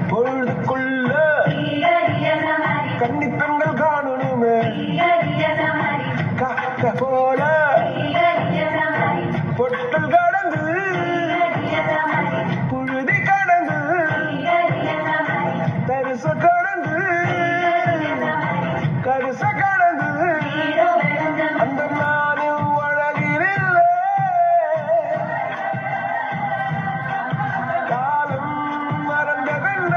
பொழுதுக்குள்ள கன்னிப்பெண்கள் காணணுமே காக்க போல பொட்டல் கடந்து புழுதி கடந்து தரிச கடந்து கரிச கடந்து அந்த நானும் அழகிரில்லை காலம் மறந்ததென்ன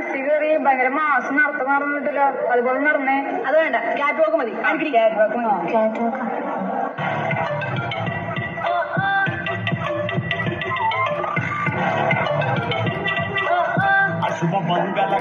സിഗറി ഭയങ്കര മാസം നടത്തം നടന്നിട്ടില്ല അതുപോലെ നടന്നേ അത് വേണ്ട ക്യാറ്റ് വാക്ക് മതി ക്യാറ്റ് വാക്ക് മതി ക്യാറ്റ് വാക്ക് ಅಶುಭ ಮಂಗಲ